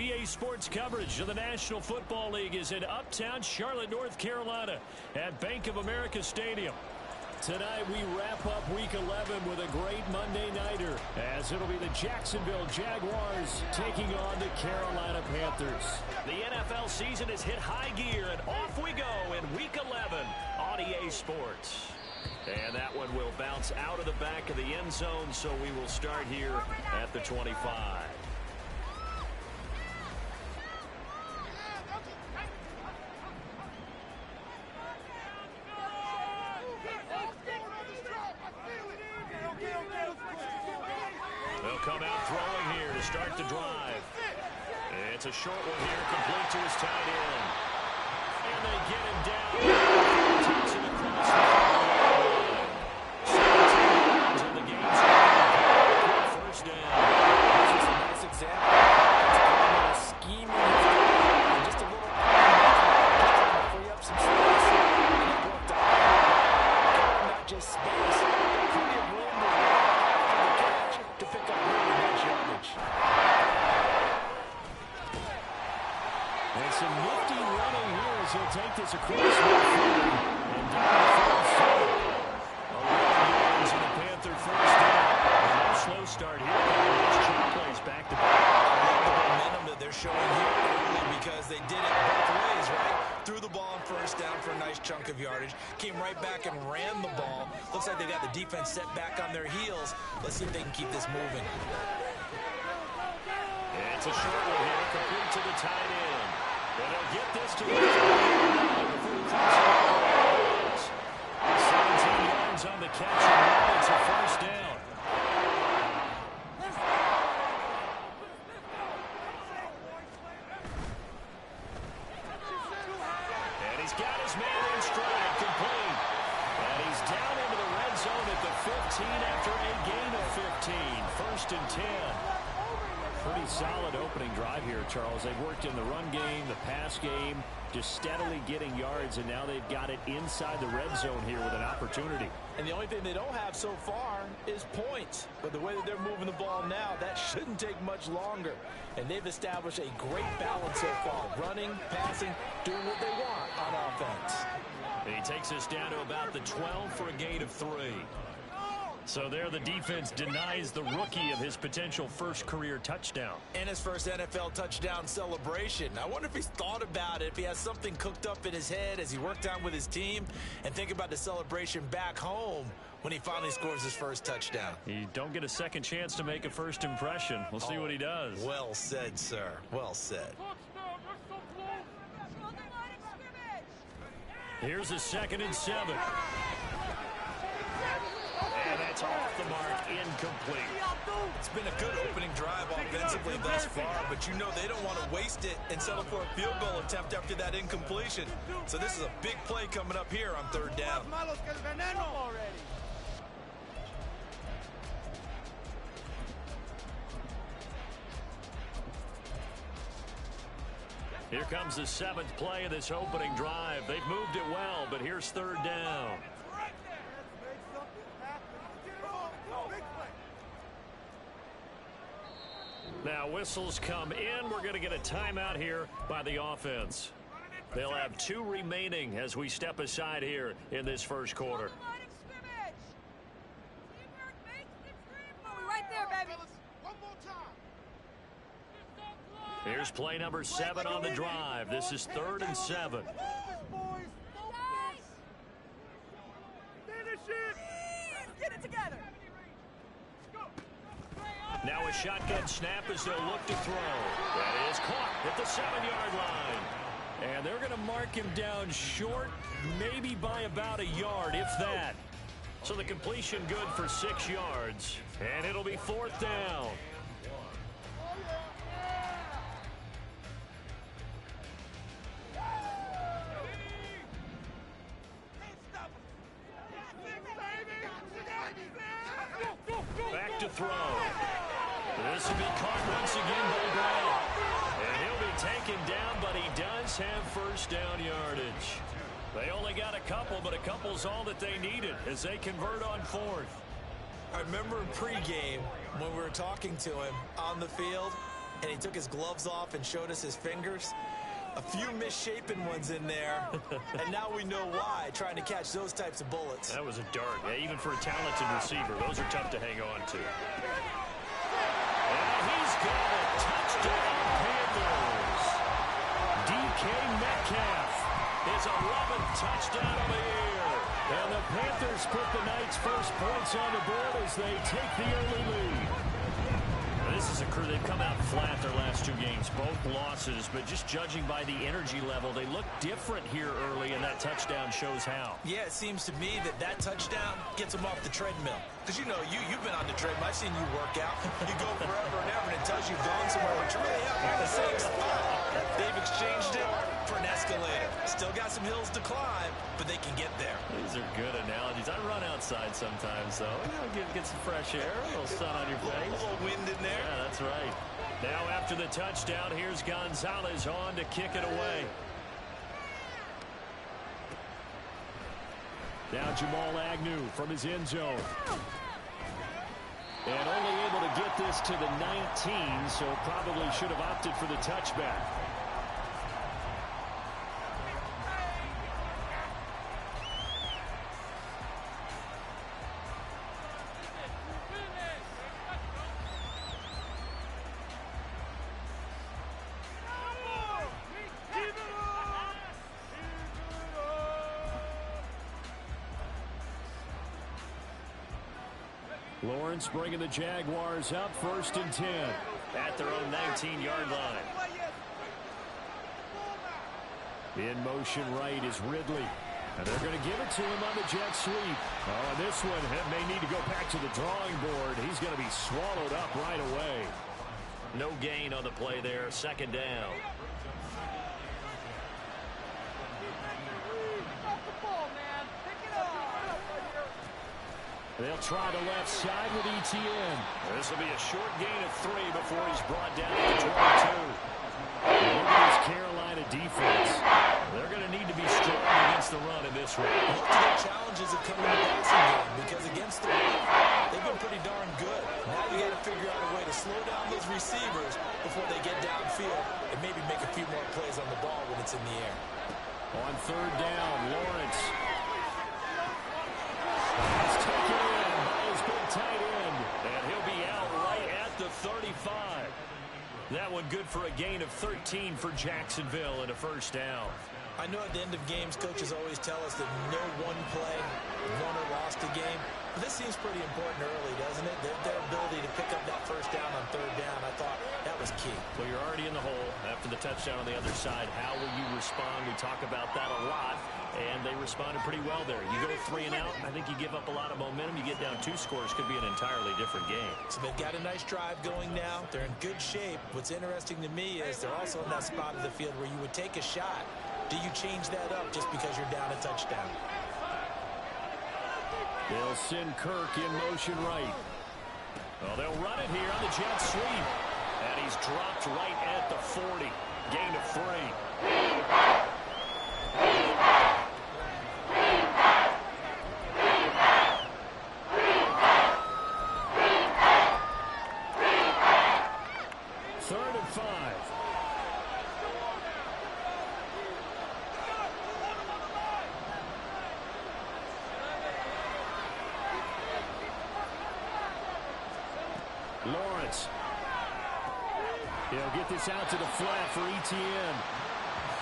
EA Sports coverage of the National Football League is in uptown Charlotte, North Carolina at Bank of America Stadium. Tonight we wrap up Week 11 with a great Monday Nighter, as it'll be the Jacksonville Jaguars taking on the Carolina Panthers. The NFL season has hit high gear, and off we go in Week 11 on EA Sports. And that one will bounce out of the back of the end zone, so we will start here at the 25. They'll come out throwing here to start the drive. It's a short one here, complete to his tight end. And they get him down. Takes it across the line. 17 yards in the game. First down. This is a nice example. It's a scheme and just a little free up some space. And it worked out. Not just space. Plenty of room to pick up really nice yardage. And some nifty running here as he'll take this across midfield and down the field forward. 11 yards in the Panther first down. And no slow start here. Nice check plays back to back. I love the momentum that they're showing here early because they did it both ways, right? Threw the ball on first down for a nice chunk of yardage. Came right back and ran the ball. Looks like they got the defense set back on their heels. Let's see if they can keep this moving. It's a short one here, complete to the tight end. And they'll get this to the before he crosses 17 yards on the catch, and it's a first down. And he's got his man in stride, complete. And he's down into the red zone at the 15 after a gain of 15. First and 10. Pretty solid opening drive here, Charles. They've worked in the run game, the pass game, just steadily getting yards, and now they've got it inside the red zone here with an opportunity. And the only thing they don't have so far is points. But the way that they're moving the ball now, that shouldn't take much longer. And they've established a great balance so far. Running, passing, doing what they want on offense. He takes us down to about the 12 for a gain of 3. So there the defense denies the rookie of his potential first career touchdown. And his first NFL touchdown celebration. I wonder if he's thought about it, if he has something cooked up in his head as he worked out with his team, and think about the celebration back home when he finally scores his first touchdown. You don't get a second chance to make a first impression. We'll see what he does. Well said, sir. Well said. Here's a 2nd and 7. And that's off the mark, incomplete. It's been a good opening drive offensively thus far, but you know they don't want to waste it and settle for a field goal attempt after that incompletion. So this is a big play coming up here on 3rd down. Here comes the 7th play of this opening drive. They've moved it well, but here's 3rd down. Now whistles come in. We're going to get a timeout here by the offense. They'll have 2 remaining as we step aside here in this first quarter. Here's play number 7 on the drive. This is 3rd and 7. Get it together. Now a shotgun snap as they'll look to throw. That is caught at the 7-yard line. And they're going to mark him down short, maybe by about a yard, if that. So the completion good for 6 yards. And it'll be 4th down. Back to throw. This will be caught once again by Brown. And he'll be taken down, but he does have first down yardage. They only got a couple, but a couple's all that they needed as they convert on 4th. I remember in pregame when we were talking to him on the field, and he took his gloves off and showed us his fingers. A few misshapen ones in there, and now we know why, trying to catch those types of bullets. That was a dart. Yeah, even for a talented receiver, those are tough to hang on to. And he's got a touchdown, Panthers. DK Metcalf, his 11th touchdown of the year. And the Panthers put the night's first points on the board as they take the early lead. This is a crew. They've come out flat their last 2 games, both losses, but just judging by the energy level, they look different here early, and that touchdown shows how. Yeah, it seems to me that touchdown gets them off the treadmill. Because, you know, you've been on the treadmill. I've seen you work out. You go forever and ever, and it tells you've gone somewhere, but you really haven't in the same spot. They've exchanged it for an escalator. Still got some hills to climb, but they can get there. These are good analogies. I run outside sometimes, though. Get some fresh air, a little sun on your face. A little wind in there. Yeah, that's right. Now after the touchdown, here's Gonzalez on to kick it away. Now Jamal Agnew from his end zone. And only able to get this to the 19, so probably should have opted for the touchback. Lawrence bringing the Jaguars up 1st and 10 at their own 19-yard line. In motion right is Ridley. And they're going to give it to him on the jet sweep. Oh, and this one may need to go back to the drawing board. He's going to be swallowed up right away. No gain on the play there. 2nd down. They'll try the left side with ETN. This will be a short gain of 3 before he's brought down to the 22. Look at this Carolina defense. They're going to need to be strong against the run in this one. Most of their challenges have come in the passing game because against the run, they've been pretty darn good. Now you got to figure out a way to slow down those receivers before they get downfield and maybe make a few more plays on the ball when it's in the air. On 3rd down, Lawrence. He's taken in by his big tight end, and he'll be out right at the 35. That one good for a gain of 13 for Jacksonville and a 1st down. I know at the end of games, coaches always tell us that no one play won or lost a game. But this seems pretty important early, doesn't it? Their ability to pick up that 1st down on 3rd down, I thought that was key. Well, you're already in the hole after the touchdown on the other side. How will you respond? We talk about that a lot, and they responded pretty well there. You go 3 and out, I think you give up a lot of momentum. You get down 2 scores, could be an entirely different game. So they've got a nice drive going now. They're in good shape. What's interesting to me is they're also in that spot of the field where you would take a shot. Do you change that up just because you're down a touchdown? They'll send Kirk in motion right. Well, they'll run it here on the jet sweep. And he's dropped right at the 40. Gain of 3. Third and 5. Lawrence. He'll get this out to the flat for ETN.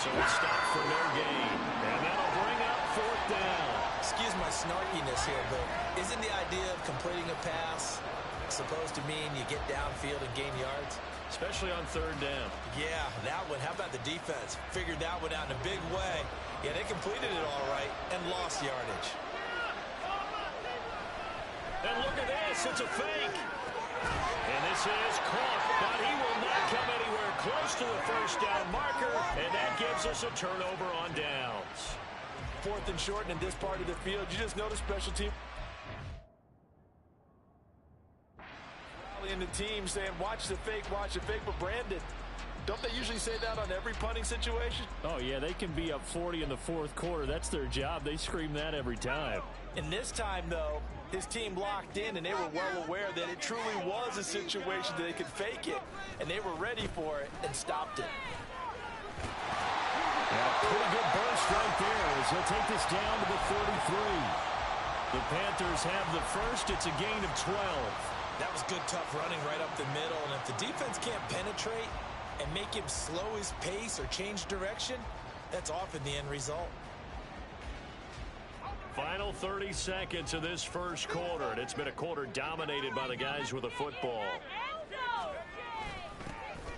So it's stopped for no gain. And that'll bring up 4th down. Excuse my snarkiness here, but isn't the idea of completing a pass supposed to mean you get downfield and gain yards? Especially on 3rd down. Yeah, that one. How about the defense? Figured that one out in a big way. Yeah, they completed it all right and lost yardage. And look at this. It's a fake. And this is caught, but he will not come anywhere close to the 1st down marker, and that gives us a turnover on downs. 4th and short in this part of the field. You just notice special team. And the team saying, watch the fake, but Brandon, Don't they usually say that on every punting situation? Oh, yeah, they can be up 40 in the fourth quarter. That's their job. They scream that every time. And this time, though, his team locked in, and they were well aware that it truly was a situation that they could fake it, and they were ready for it and stopped it. Yeah, pretty good burst right there as he'll take this down to the 43. The Panthers have the first. It's a gain of 12. That was good, tough running right up the middle, and if the defense can't penetrate and make him slow his pace or change direction, that's often the end result. Final 30 seconds of this first quarter, and it's been a quarter dominated by the guys with the football.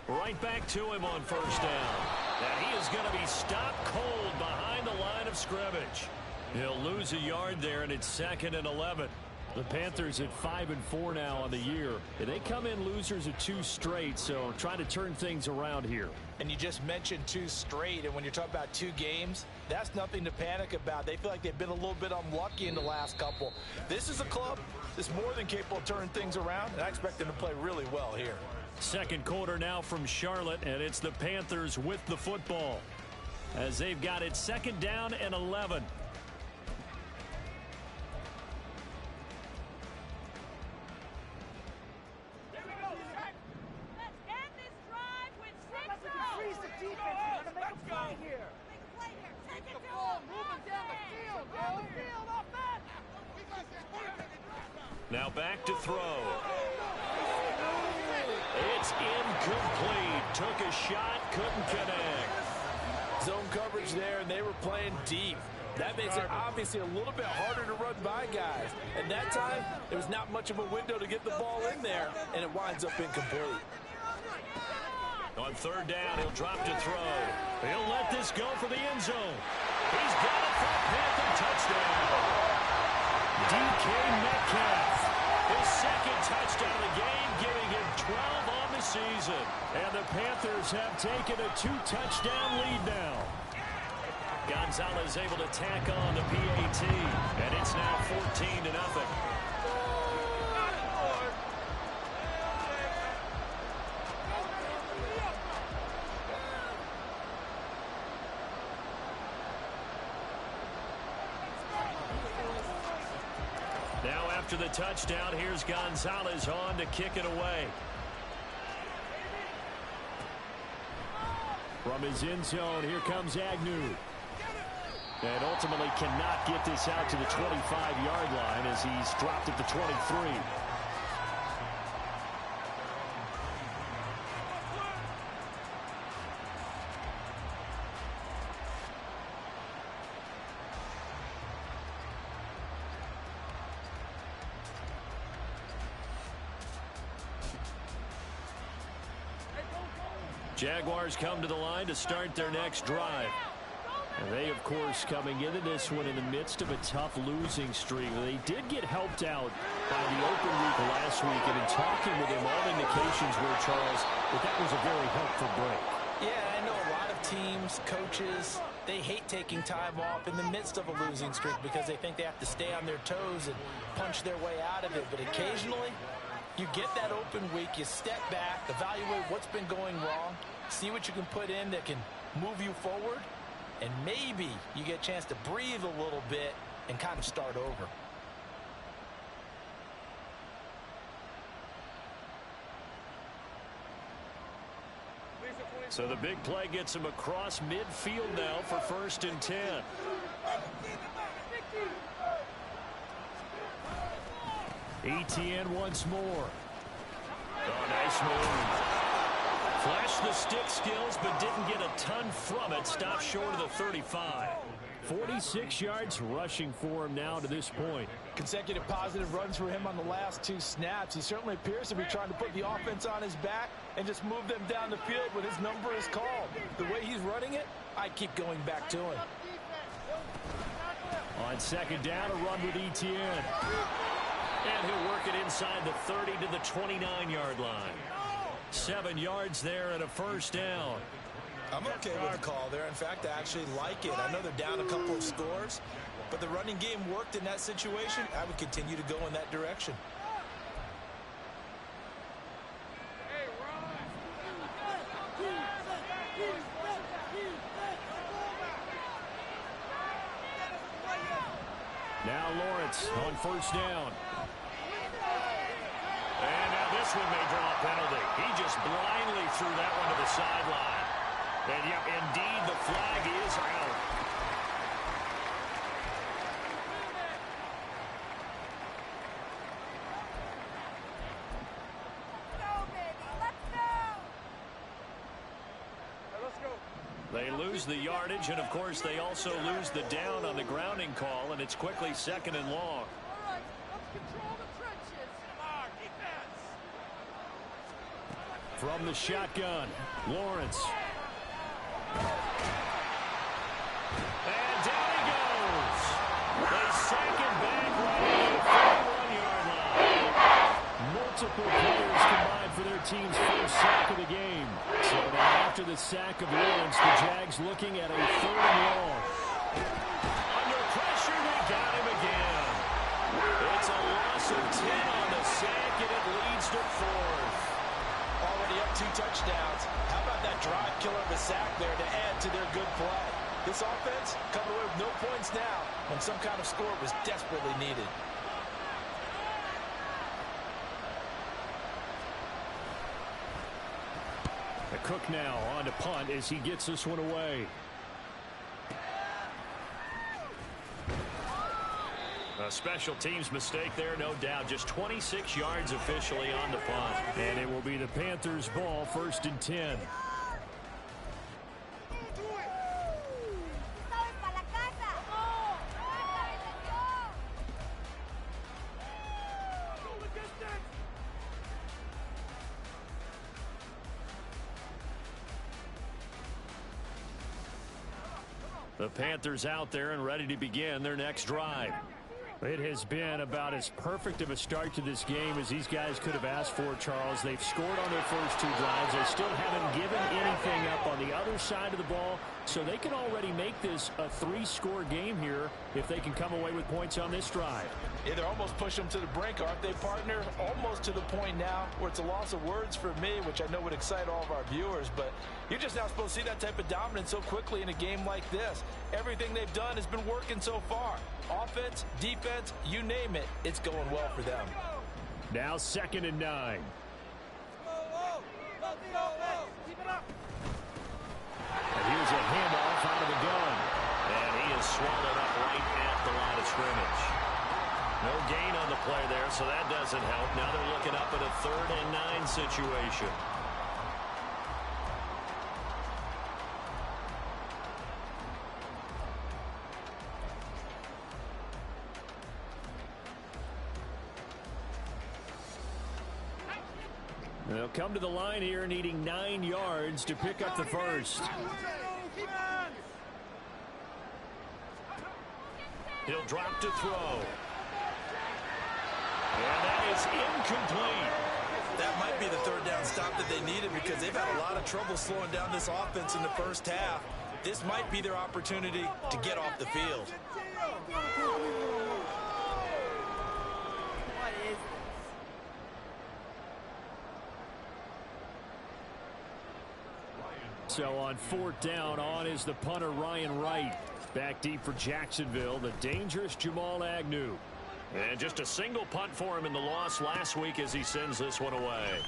Right back to him on first down. And he is going to be stopped cold behind the line of scrimmage. He'll lose a yard there, and it's 2nd and 11. The Panthers at 5-4 now on the year. And they come in losers of 2 straight, so trying to turn things around here. And you just mentioned 2 straight, and when you're talking about 2 games, that's nothing to panic about. They feel like they've been a little bit unlucky in the last couple. This is a club that's more than capable of turning things around, and I expect them to play really well here. Second quarter now from Charlotte, and it's the Panthers with the football as they've got it 2nd down and 11. Now back to throw. It's incomplete. Took a shot, couldn't connect. Zone coverage there, and they were playing deep. That makes it obviously a little bit harder to run by guys. And that time, there was not much of a window to get the ball in there, and it winds up incomplete. On 3rd down, he'll drop to throw. He'll let this go for the end zone. He's got it for a Panther touchdown. DK Metcalf, his 2nd touchdown of the game, giving him 12 on the season. And the Panthers have taken a 2-touchdown lead now. Gonzalez able to tack on the PAT, and it's now 14-0. Now after the touchdown, here's Gonzalez on to kick it away. From his end zone, here comes Agnew. And ultimately cannot get this out to the 25-yard line as he's dropped at the 23. Jaguars come to the line to start their next drive. And they, of course, coming into this one in the midst of a tough losing streak. They did get helped out by the open week last week, and in talking with him, all indications were, Charles, that was a very helpful break. Yeah, I know a lot of teams, coaches, they hate taking time off in the midst of a losing streak because they think they have to stay on their toes and punch their way out of it. But occasionally, you get that open week, you step back, evaluate what's been going wrong, see what you can put in that can move you forward, and maybe you get a chance to breathe a little bit and kind of start over. So the big play gets him across midfield now for 1st and 10. ETN once more. Oh, nice move. Flashed the stick skills, but didn't get a ton from it. Stopped short of the 35. 46 yards rushing for him now to this point. Consecutive positive runs for him on the last 2 snaps. He certainly appears to be trying to put the offense on his back and just move them down the field when his number is called. The way he's running it, I keep going back to him. On 2nd down, a run with ETN. And he'll work it inside the 30 to the 29-yard line. 7 yards there and a 1st down. I'm okay with the call there. In fact, I actually like it. I know they're down a couple of scores, but the running game worked in that situation. I would continue to go in that direction. Now Lawrence on first down. And now this one may draw a penalty. He just blindly threw that one to the sideline. And yep, indeed, the flag is out. They lose the yardage, and of course they also lose the down on the grounding call, and it's quickly 2nd and long. All right, let's control the trenches. Come on, defense. From the shotgun, Lawrence. And down he goes. They sack him back right at the 41-yard line. Multiple players combined for their team's first sack of the game. So now after the sack of Lawrence, the Jags looking at a 3rd and long. Under pressure, they got him again. It's a loss of 10 on the sack, and it leads to 4th. Already up 2 touchdowns. How about that drive killer of a sack there to add to their good play? This offense coming away with no points now when some kind of score was desperately needed. Cook now on to punt as he gets this one away. A special teams mistake there, no doubt. Just 26 yards officially on the punt. And it will be the Panthers' ball, 1st and 10. The Panthers out there and ready to begin their next drive. It has been about as perfect of a start to this game as these guys could have asked for, Charles. They've scored on their first 2 drives. They still haven't given anything up on the other side of the ball, so they can already make this a 3-score game here if they can come away with points on this drive. Yeah, they're almost pushing them to the brink, aren't they, partner? Almost to the point now where it's a loss of words for me, which I know would excite all of our viewers, but you're just not supposed to see that type of dominance so quickly in a game like this. Everything they've done has been working so far. Offense, defense, you name it, it's going well for them. Now 2nd and 9. And here's a handoff out of the gun. And he is swallowed up right at the line of scrimmage. No gain on the play there, so that doesn't help. Now they're looking up at a 3rd and 9 situation. They'll come to the line here needing 9 yards to pick up the first. He'll drop to throw. And that is incomplete. That might be the 3rd down stop that they needed because they've had a lot of trouble slowing down this offense in the first half. This might be their opportunity to get off the field. So on 4th down, on is the punter Ryan Wright. Back deep for Jacksonville, the dangerous Jamal Agnew. And just a single punt for him in the loss last week as he sends this one away.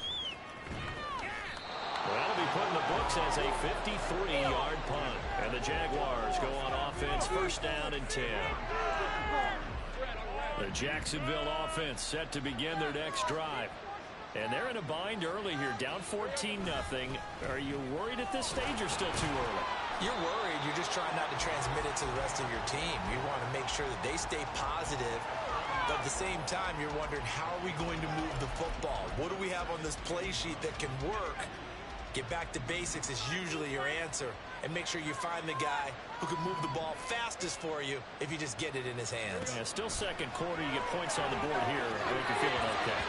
That'll be put in the books as a 53-yard punt. And the Jaguars go on offense, 1st down and 10. The Jacksonville offense set to begin their next drive. And they're in a bind early here, down 14-0. Are you worried at this stage or still too early? You're worried. You're just trying not to transmit it to the rest of your team. You want to make sure that they stay positive. But at the same time, you're wondering, how are we going to move the football? What do we have on this play sheet that can work? Get back to basics is usually your answer. And make sure you find the guy who can move the ball fastest for you if you just get it in his hands. Yeah, still 2nd quarter. You get points on the board here. I think you're feeling okay.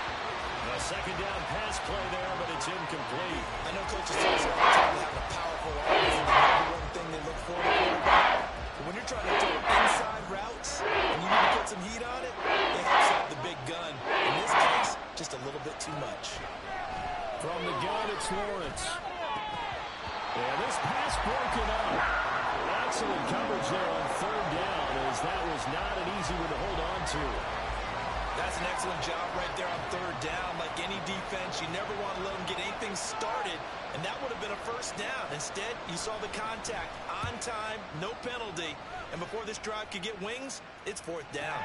A 2nd down pass play there, but it's incomplete. I know coaches tell us all the time to have a powerful arm is the #1 thing they look for in a quarterback. But when you're trying to throw inside routes and you need to put some heat on it, it helps have the big gun. In this case, just a little bit too much. From the gun, it's Lawrence. And this pass broken up. That's Excellent coverage there on third down, as that was not an easy one to hold on to. That's an excellent job right there on third down. Like any defense, you never want to let them get anything started, and that would have been a first down. Instead, you saw the contact on time, no penalty, and before this drive could get wings, it's fourth down.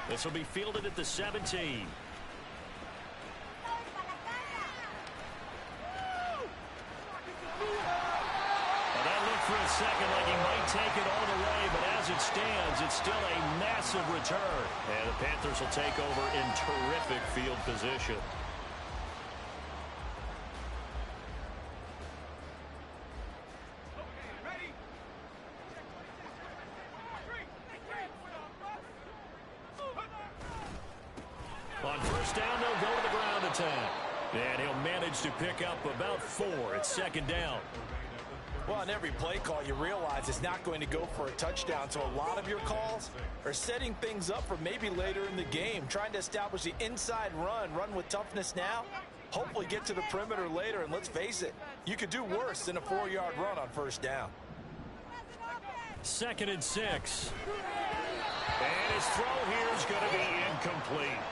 This will be fielded at the 17. For a second like he might take it all the way, but as it stands, it's still a massive return. And the Panthers will take over in terrific field position. On first down, they'll go to the ground attack. And he'll manage to pick up about 4 at second down. Well, in every play call, you realize it's not going to go for a touchdown, so a lot of your calls are setting things up for maybe later in the game, trying to establish the inside run with toughness now, hopefully get to the perimeter later, and let's face it, you could do worse than a 4-yard run on first down. 2nd and 6. And his throw here is going to be incomplete.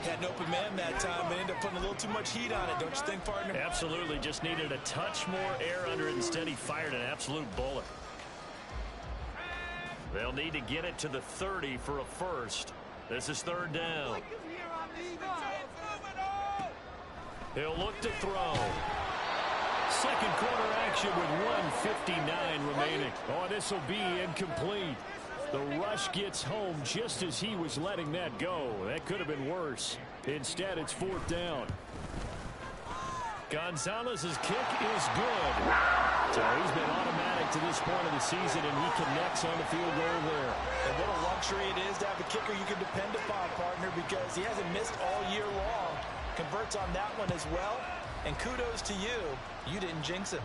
Had an open man that time, but ended up putting a little too much heat on it, don't you think, partner? Absolutely. Just needed a touch more air under it. Instead, he fired an absolute bullet. They'll need to get it to the 30 for a first. This is third down. He'll look to throw. Second quarter action with 1:59 remaining. Oh, this will be incomplete. The rush gets home just as he was letting that go. That could have been worse. Instead, it's fourth down. Gonzalez's kick is good. So he's been automatic to this point of the season, and he connects on the field goal there. And what a luxury it is to have a kicker you can depend upon, partner, because he hasn't missed all year long. Converts on that one as well. And kudos to you. You didn't jinx him.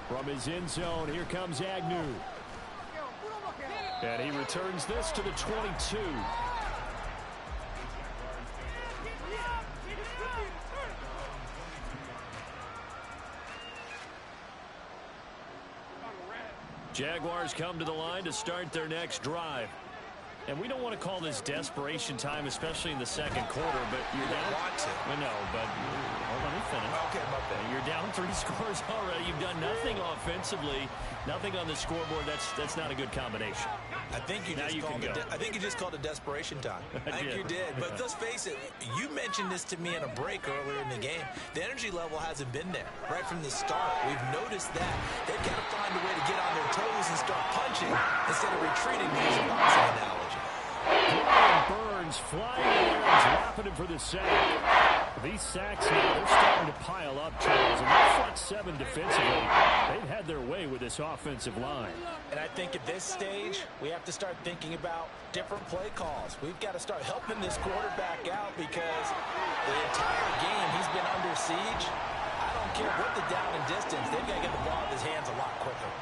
From his end zone, here comes Agnew. And he returns this to the 22. Jaguars come to the line to start their next drive. And we don't want to call this desperation time, especially in the second quarter, but you're down. No, but hold on, let me finish. Okay, my bad. You're down 3 scores already. You've done nothing offensively, nothing on the scoreboard. That's not a good combination. I think you just called it desperation time. I think you did. But let's face it, you mentioned this to me in a break earlier in the game. The energy level hasn't been there right from the start. We've noticed that. They've got to find a way to get on their toes and start punching instead of retreating, to use a boxing analogy. Burns flying in there and dropping him for the sack. These sacks now, they're starting to pile up, Charles, and that front 7 defensively, they've had their way with this offensive line. And I think at this stage, we have to start thinking about different play calls. We've got to start helping this quarterback out because the entire game he's been under siege. I don't care what the down and distance, they've got to get the ball in his hands a lot quicker.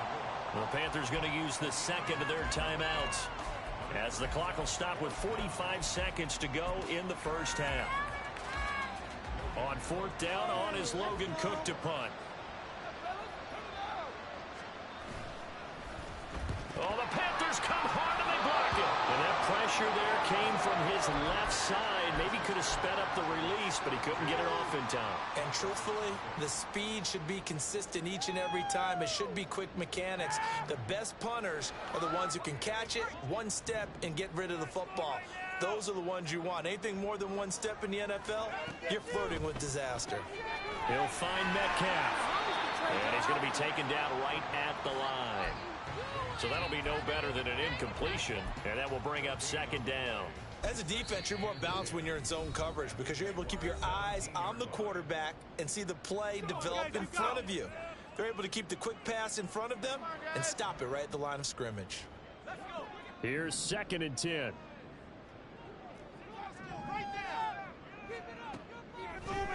Well, the Panthers going to use the second of their timeouts, as the clock will stop with 45 seconds to go in the first half. On fourth down, on is Logan Cook to punt. Oh, the Panthers come hard and they block it. And that pressure there came from his left side. Maybe could have sped up the release, but he couldn't get it off in time. And truthfully, the speed should be consistent each and every time. It should be quick mechanics. The best punters are the ones who can catch it, one step, and get rid of the football. Those are the ones you want. Anything more than one step in the NFL, you're flirting with disaster. He'll find Metcalf. And he's going to be taken down right at the line. So that'll be no better than an incompletion, and that will bring up second down. As a defense, you're more balanced when you're in zone coverage because you're able to keep your eyes on the quarterback and see the play develop in front of you. They're able to keep the quick pass in front of them and stop it right at the line of scrimmage. Here's 2nd and 10.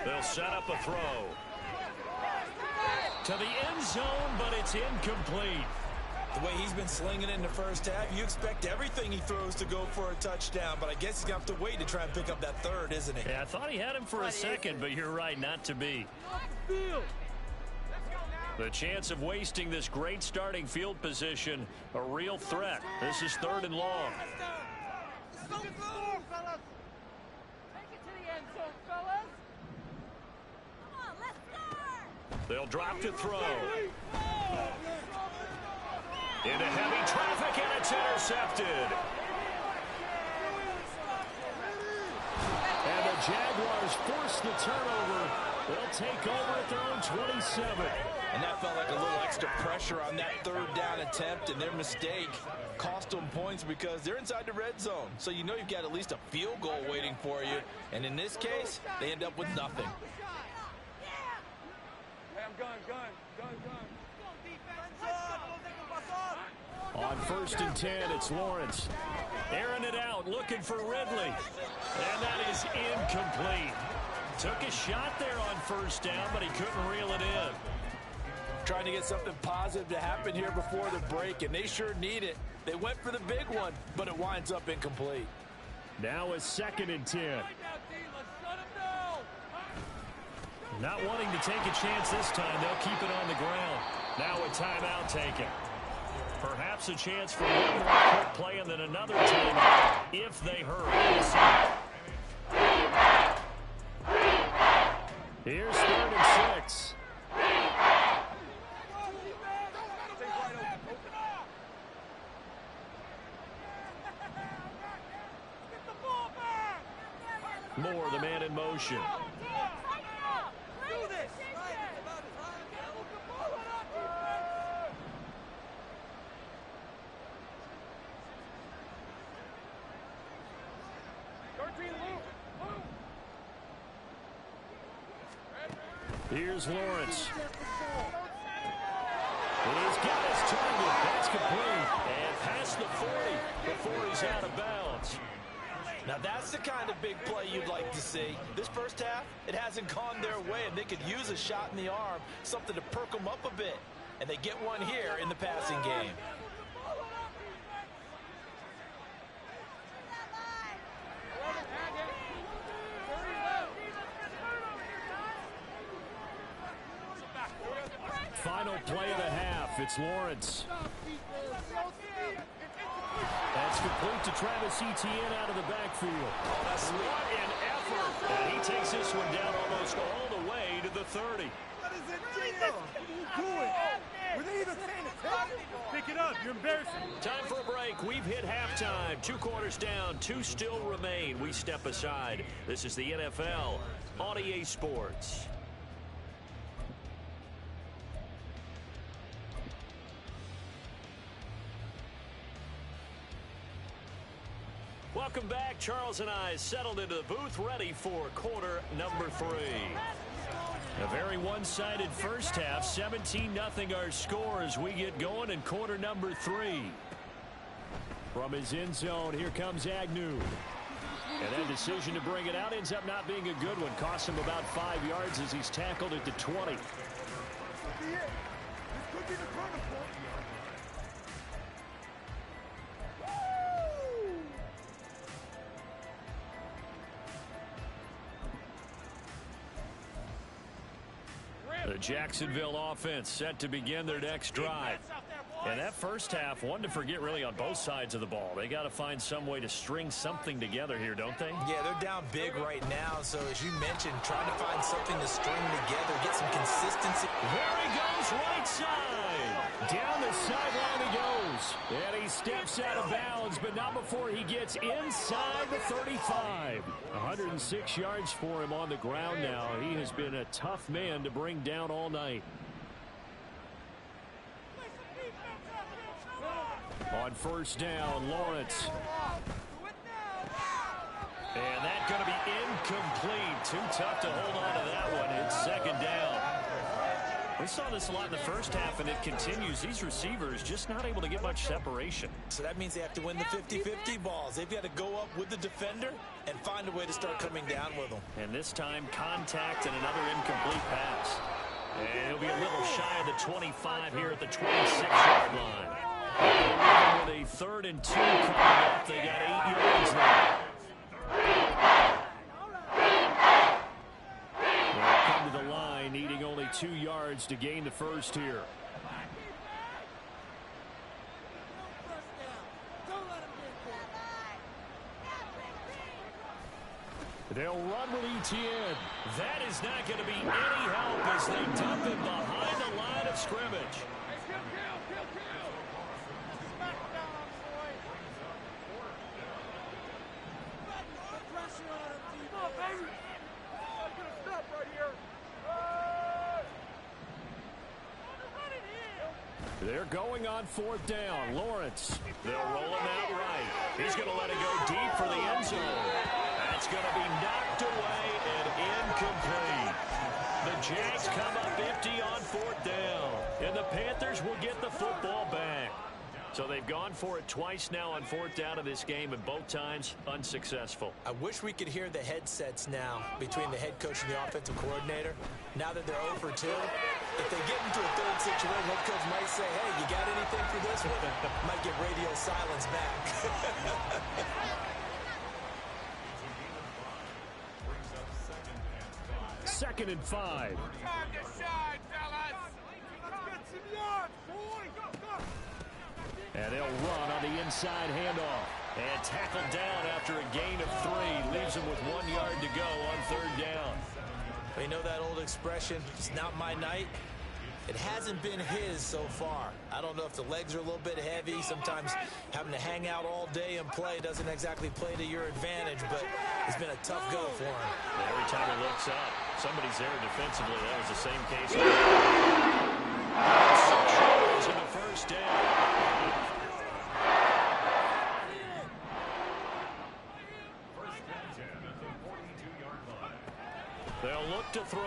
They'll set up a throw to the end zone, but it's incomplete. The way he's been slinging in the first half, you expect everything he throws to go for a touchdown, but I guess he's going to have to wait to try and pick up that third, isn't he? Yeah, I thought he had him for a second, but you're right, not to be. The chance of wasting this great starting field position, a real threat. This is 3rd and long. Let's go, fellas. Take it to the end zone, fellas. Come on, let's start. They'll drop to throw. Into heavy traffic, and it's intercepted. And the Jaguars force the turnover. They'll take over at their own 27. And that felt like a little extra pressure on that 3rd down attempt, and their mistake cost them points because they're inside the red zone. So you know you've got at least a field goal waiting for you. And in this case, they end up with nothing. Hey, I'm gun. On 1st and 10, it's Lawrence. Airing it out, looking for Ridley. And that is incomplete. Took a shot there on 1st down, but he couldn't reel it in. Trying to get something positive to happen here before the break, and they sure need it. They went for the big one, but it winds up incomplete. Now a 2nd and 10. Not wanting to take a chance this time, they'll keep it on the ground. Now a timeout taken. Perhaps a chance for one more quick play and then another timeout if they hurry. Here's 3rd and 6. Moore, the man in motion. Here's Lawrence. He's got his target. That's complete. And past the 40 before he's out of bounds. Now that's the kind of big play you'd like to see. This first half, it hasn't gone their way, and they could use a shot in the arm, something to perk them up a bit. And they get one here in the passing game. Final play of the half. It's Lawrence. That's complete to Travis Etienne out of the backfield. What an effort. And he takes this one down almost all the way to the 30. What is it, deal? Do it. Were they even paying attention? Pick it up. You're embarrassing. Time for a break. We've hit halftime. 2 quarters down. 2 still remain. We step aside. This is the NFL on EA Sports. Welcome back. Charles and I settled into the booth ready for quarter number 3. A very one-sided first half. 17-0 our score as we get going in quarter number 3. From his end zone, here comes Agnew. And that decision to bring it out ends up not being a good one. Costs him about 5 yards as he's tackled at the 20. The Jacksonville offense set to begin their next drive. And that first half, one to forget really on both sides of the ball. They got to find some way to string something together here, don't they? Yeah, they're down big right now. So as you mentioned, trying to find something to string together, get some consistency. There he goes, right side. Down the sideline he goes. And he steps out of bounds, but not before he gets inside the 35. 106 yards for him on the ground now. He has been a tough man to bring down all night. On first down, Lawrence. And that's going to be incomplete. Too tough to hold on to that one. It's 2nd down. We saw this a lot in the first half, and it continues. These receivers just not able to get much separation. So that means they have to win the 50-50 balls. They've got to go up with the defender and find a way to start coming down with them. And this time, contact and another incomplete pass. And he'll be a little shy of the 25 here at the 26-yard line. With a 3rd and 2 coming up, they got 8 yards there. They'll come to the line, needing only 2 yards yards to gain the first here. They'll run with ETN. That is not going to be any help as they dump him behind the line of scrimmage. They're going on fourth down. Lawrence. They'll roll him out right. He's going to let it go deep for the end zone. That's going to be knocked away and incomplete. The Jags come up empty on fourth down. And the Panthers will get the football back. So they've gone for it twice now on fourth down of this game, and both times unsuccessful. I wish we could hear the headsets now between the head coach and the offensive coordinator. Now that they're 0 for 2, if they get into a third situation, head coach might say, hey, you got anything for this one? Might get radio silence back. Second and 5. Time to shine, fellas! Let's get some yards, boy! Go! And they'll run on the inside handoff. And tackled down after a gain of 3. Leaves them with 1 yard to go on third down. You know that old expression, it's not my night? It hasn't been his so far. I don't know if the legs are a little bit heavy. Sometimes having to hang out all day and play doesn't exactly play to your advantage, but it's been a tough go for him. Every time he looks up, somebody's there defensively. That was the same case. 6 yards in the first down. They'll look to throw.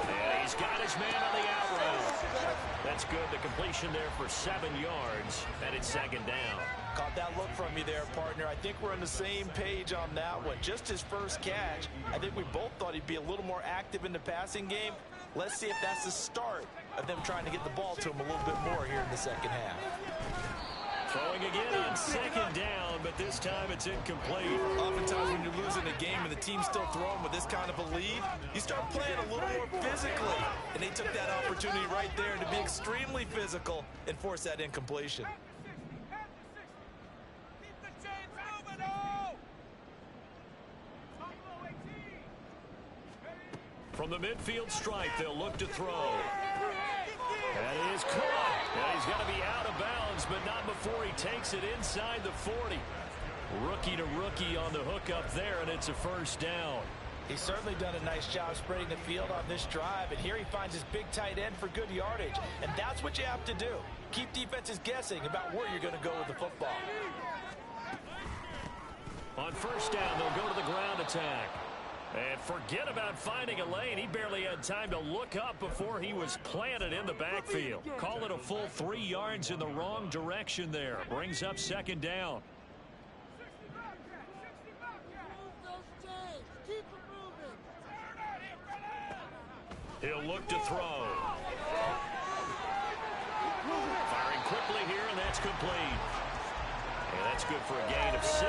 And he's got his man on the out route. That's good. The completion there for 7 yards, and it's second down. Caught that look from you there, partner. I think we're on the same page on that one. Just his first catch. I think we both thought he'd be a little more active in the passing game. Let's see if that's the start of them trying to get the ball to him a little bit more here in the second half. Throwing again on second down, but this time it's incomplete. Oftentimes when you're losing a game and the team's still throwing with this kind of a lead, you start playing a little more physically. And they took that opportunity right there to be extremely physical and force that incompletion. Keep the chains moving, oh! From the midfield stripe, they'll look to throw. That is caught. And he's got to be out of bounds, but not before he takes it inside the 40. Rookie to rookie on the hook up there, and it's a first down. He's certainly done a nice job spreading the field on this drive, and here he finds his big tight end for good yardage. And that's what you have to do. Keep defenses guessing about where you're going to go with the football. On first down, they'll go to the ground attack. And forget about finding a lane. He barely had time to look up before he was planted in the backfield. Call it a full 3 yards in the wrong direction there. Brings up second down. He'll look to throw. Firing quickly here, and that's complete. And that's good for a gain of 6.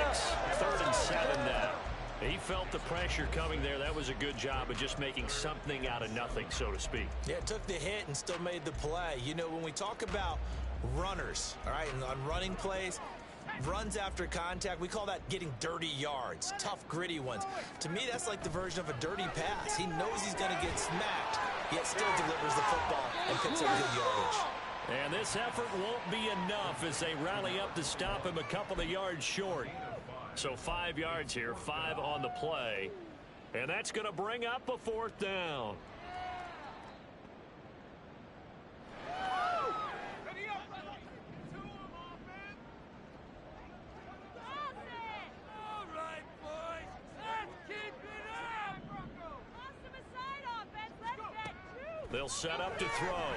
3rd and 7 now. He felt the pressure coming there. That was a good job of just making something out of nothing, so to speak. Yeah, took the hit and still made the play. You know, when we talk about runners, all right, and on running plays, runs after contact, we call that getting dirty yards, tough, gritty ones. To me, that's like the version of a dirty pass. He knows he's going to get smacked, yet still delivers the football and picks up good yardage. And this effort won't be enough as they rally up to stop him a couple of yards short. So 5 yards here, 5 on the play. And that's going to bring up a 4th down. They'll set up to throw.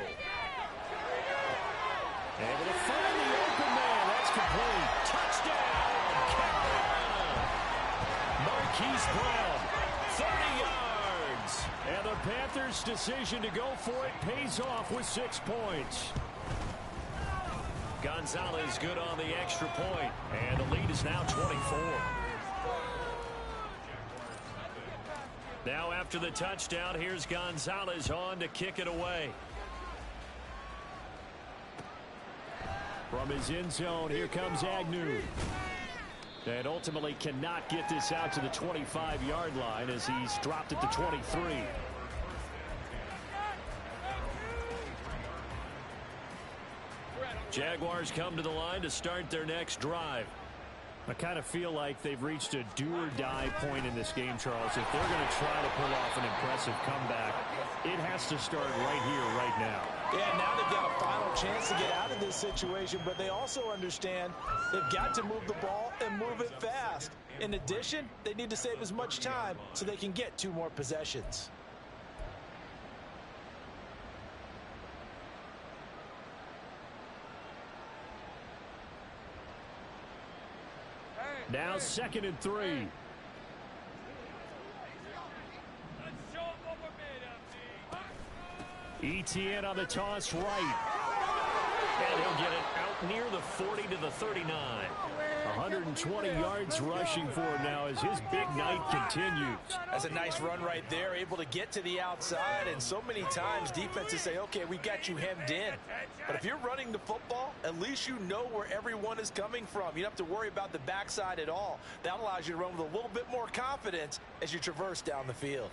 Able to find the open man. That's complete. Touchdown, Carolina. Marquise Brown, 30 yards. And the Panthers' decision to go for it pays off with 6 points. Gonzalez good on the extra point. And the lead is now 24. Now after the touchdown, here's Gonzalez on to kick it away. From his end zone, here comes Agnew. And ultimately cannot get this out to the 25-yard line as he's dropped at the 23. Jaguars come to the line to start their next drive. I kind of feel like they've reached a do-or-die point in this game, Charles. If they're going to try to pull off an impressive comeback, it has to start right here, right now. Yeah, now they've got a final chance to get out of this situation, but they also understand they've got to move the ball and move it fast. In addition, they need to save as much time so they can get 2 more possessions. Now 2nd and 3. ETN on the toss right. And he'll get it out near the 40 to the 39. 120 yards rushing for him now as his big night continues. That's a nice run right there, able to get to the outside, and so many times defenses say, okay, we got you hemmed in. But if you're running the football, at least you know where everyone is coming from. You don't have to worry about the backside at all. That allows you to run with a little bit more confidence as you traverse down the field.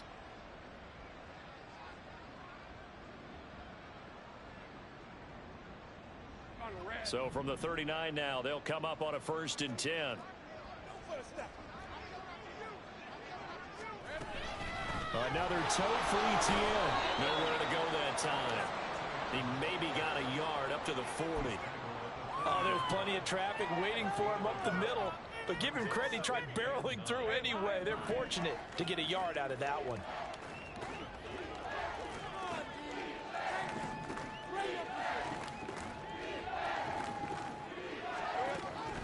So from the 39 now, they'll come up on a 1st and 10. Another toe for ETN. Nowhere to go that time. He maybe got a yard up to the 40. Oh, there's plenty of traffic waiting for him up the middle. But give him credit, he tried barreling through anyway. They're fortunate to get a yard out of that one.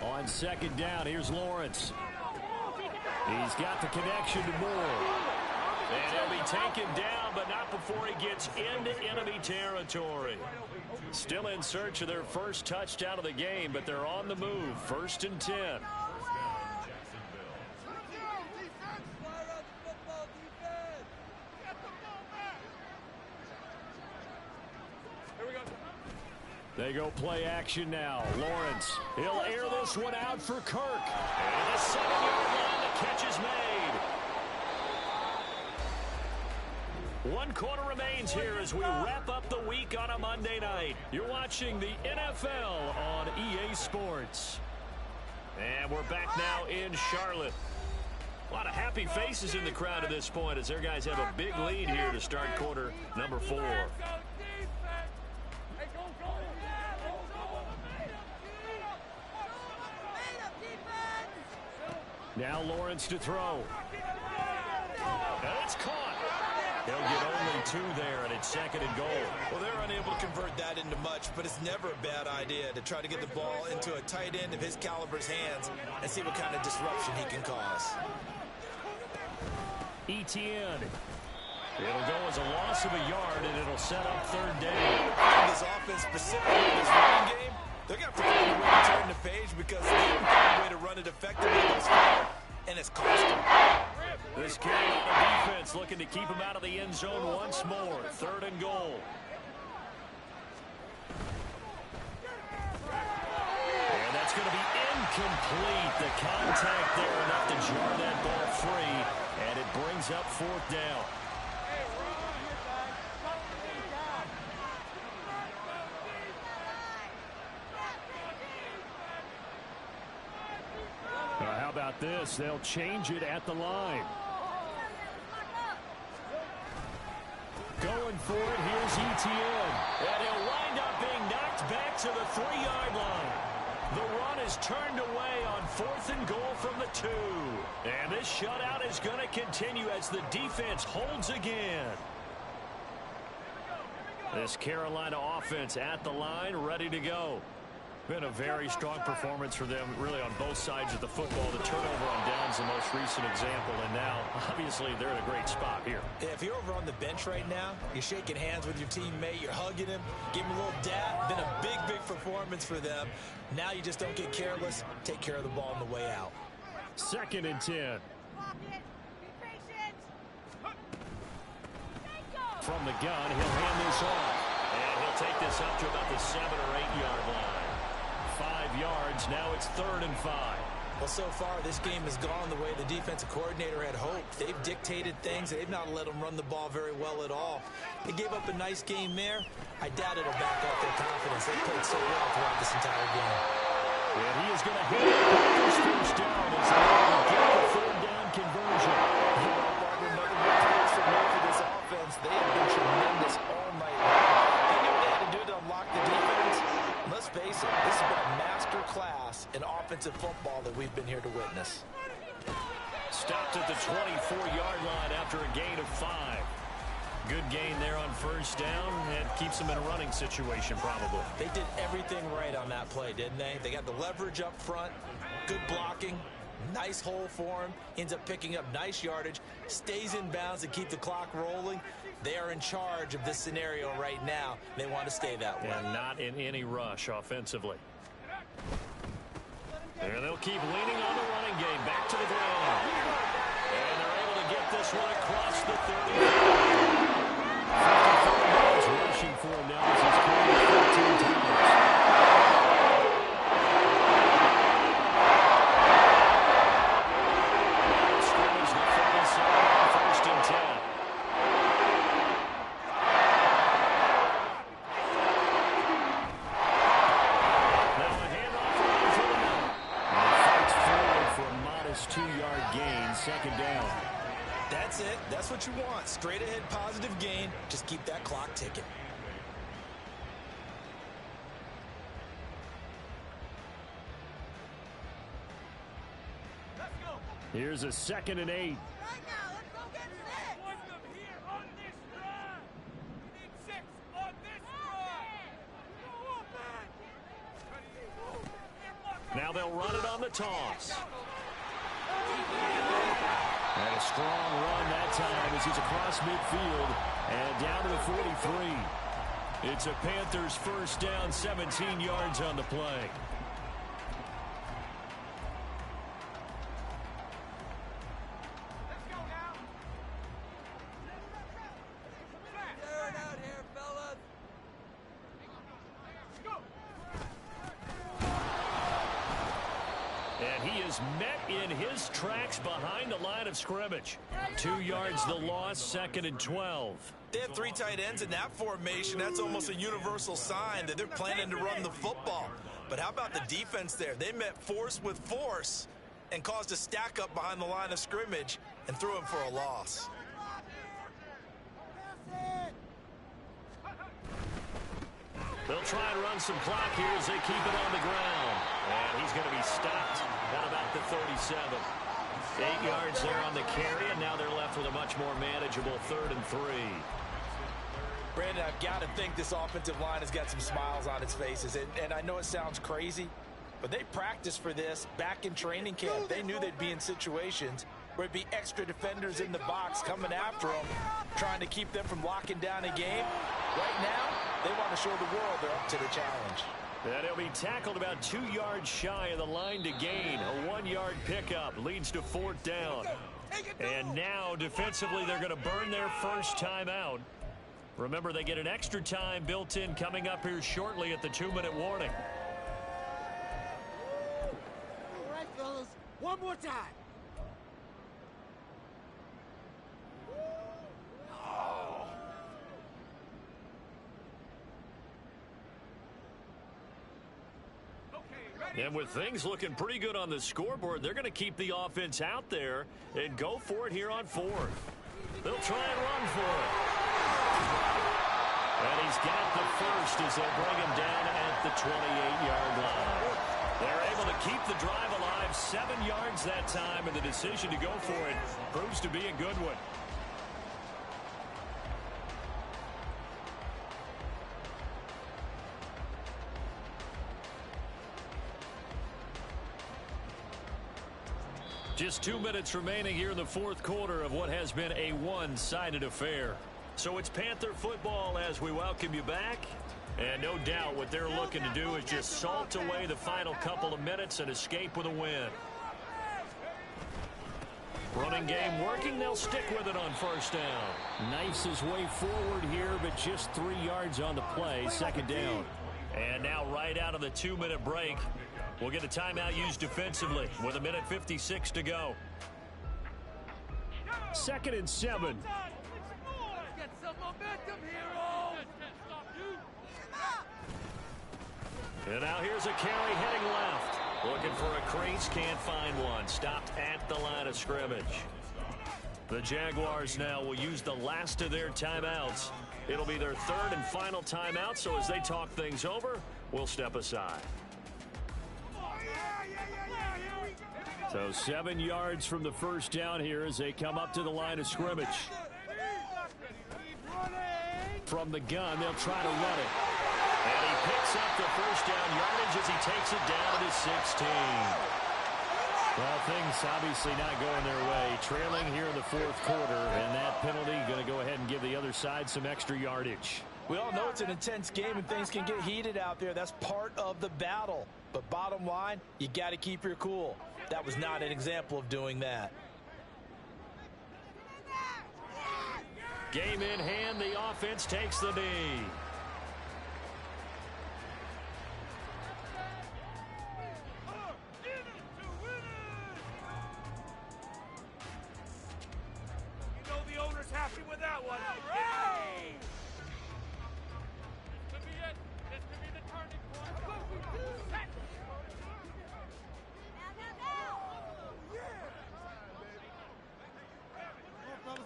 On 2nd down, here's Lawrence. He's got the connection to Moore. And he'll be taken down, but not before he gets into enemy territory. Still in search of their first touchdown of the game, but they're on the move. 1st and 10. They go play action now. Lawrence, he'll air this one out for Kirk. And the 7-yard line, the catch is made. 1 quarter remains here as we wrap up the week on a Monday night. You're watching the NFL on EA Sports. And we're back now in Charlotte. A lot of happy faces in the crowd at this point as their guys have a big lead here to start quarter number 4. Now Lawrence to throw. And it's caught. They'll get only 2 there, and it's 2nd and goal. Well, they're unable to convert that into much, but it's never a bad idea to try to get the ball into a tight end of his caliber's hands and see what kind of disruption he can cause. ETN. It'll go as a loss of a yard, and it'll set up 3rd down. This offense, specifically this running game, they're going to have to find a way to turn the page because they haven't found a way to run it effectively thus far, and it's cost them. This Carolina defense looking to keep him out of the end zone once more. 3rd and goal. And that's going to be incomplete. The contact there enough to jar that ball free, and it brings up 4th down. How about this? They'll change it at the line. Going for it, here's ETN. And he'll wind up being knocked back to the 3-yard line. The run is turned away on 4th and goal from the 2. And this shutout is going to continue as the defense holds again. This Carolina offense at the line, ready to go. Been a very strong performance for them, really, on both sides of the football. The turnover on downs the most recent example, and now, obviously, they're in a great spot here. Yeah, if you're over on the bench right now, you're shaking hands with your teammate, you're hugging him, give him a little dap. Been a big, big performance for them. Now you just don't get careless. Take care of the ball on the way out. 2nd and 10. From the gun, he'll hand this off. And he'll take this up to about the 7 or 8 yard line. 5 yards, now it's 3rd and 5. Well, so far, this game has gone the way the defensive coordinator had hoped. They've dictated things. They've not let them run the ball very well at all. They gave up a nice game there. I doubt it'll back up their confidence. They played so well throughout this entire game. And he is going to hit this first down as they get the 3rd down conversion. Another good place to know for this offense. They have been tremendous all night long. They knew what they had to do to unlock the defense. Let's face it, this has been a master class in offensive football that we've been here to witness. Stopped at the 24-yard line after a gain of 5. Good gain there on first down, and keeps them in a running situation probably. They did everything right on that play, didn't they? They got the leverage up front, good blocking, nice hole for him, ends up picking up nice yardage, stays in bounds to keep the clock rolling. They are in charge of this scenario right now. They want to stay that way. And not in any rush offensively. And they'll keep leaning on the running game. Back to the ground. And they're able to get this one across the 30. 54 yards rushing for him now as he's carried 13 times. Scrimmage the 37, 1st and 10. Now a handoff around for the middle. And fights forward for a modest 2-yard gain, 2nd down. That's it. That's what you want. Straight ahead positive gain. Just keep that clock ticking. Here's a 2nd and 8. Right now, let's go get 6. Want them here on this drive. We need 6 on this drive. Go up, man. Now they'll run it on the toss. And a strong run that time as he's across midfield and down to the 43. It's a Panthers 1st down, 17 yards on the play. Let's go now. Tear it out here, fellas. Go. And he is met in his tracks behind the line of scrimmage. 2 yards the loss, 2nd and 12. They have 3 tight ends in that formation. That's almost a universal sign that they're planning to run the football. But how about the defense there? They met force with force and caused a stack up behind the line of scrimmage and threw him for a loss. They'll try and run some clock here as they keep it on the ground. And he's going to be stopped at about the 37. 8 yards there on the carry, and now they're left with a much more manageable 3rd and 3. Brandon, I've got to think this offensive line has got some smiles on its faces. And I know it sounds crazy, but they practiced for this back in training camp. They knew they'd be in situations where it'd be extra defenders in the box coming after them, trying to keep them from locking down a game. Right now, they want to show the world they're up to the challenge. And he'll be tackled about 2 yards shy of the line to gain. A 1-yard pickup leads to 4th down. And now, defensively, they're going to burn their first time out. Remember, they get an extra time built in coming up here shortly at the 2-minute warning. All right, fellas. One more time. And with things looking pretty good on the scoreboard, they're going to keep the offense out there and go for it here on 4th. They'll try and run for it. And he's got the first as they bring him down at the 28-yard line. They're able to keep the drive alive, 7 yards that time, and the decision to go for it proves to be a good one. Just 2 minutes remaining here in the 4th quarter of what has been a one-sided affair. So it's Panther football as we welcome you back. And no doubt what they're looking to do is just salt away the final couple of minutes and escape with a win. Running game working. They'll stick with it on first down. Knifes his way forward here, but just 3 yards on the play. Second down. And now right out of the 2-minute break, we'll get a timeout used defensively with 1:56 to go. 2nd and 7. Get some momentum, heroes! And now here's a carry heading left. Looking for a crease, can't find one. Stopped at the line of scrimmage. The Jaguars now will use the last of their timeouts. It'll be their 3rd and final timeout, so as they talk things over, we'll step aside. So 7 yards from the first down here as they come up to the line of scrimmage. From the gun, they'll try to run it. And he picks up the first down yardage as he takes it down to 16. Well, things obviously not going their way. Trailing here in the 4th quarter, and that penalty going to go ahead and give the other side some extra yardage. We all know it's an intense game and things can get heated out there. That's part of the battle. But bottom line, you got to keep your cool. That was not an example of doing that. Game in hand, the offense takes the knee. You know the owner's happy with that one. This could be it. This could be the turning point. Set.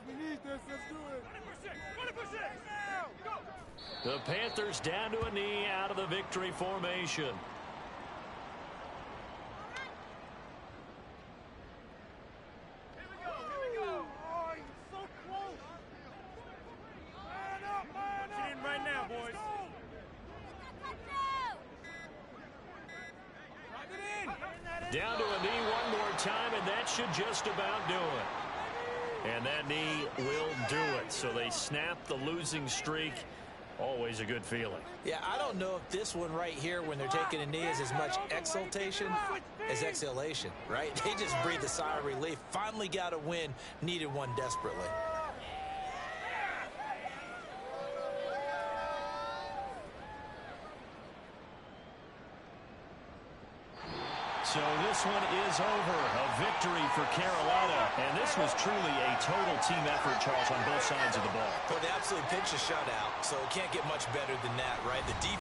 We need this. Let's do it. 20%. Go. The Panthers down to a knee out of the victory formation. Here we go. Oh, he's so close. Man up, man up. Get in right now, boys. Drive it in. Down to a knee one more time, and that should just about do it. And that knee will do it. So they snap the losing streak. Always a good feeling. Yeah, I don't know if this one right here when they're taking a knee is as much exultation as exhalation, right? They just breathe a sigh of relief. Finally got a win. Needed one desperately. So this one is over. A victory for Carolina. And this was truly a total team effort, Charles, on both sides of the ball. Well, they absolutely pitched a shutout, so it can't get much better than that, right? The defense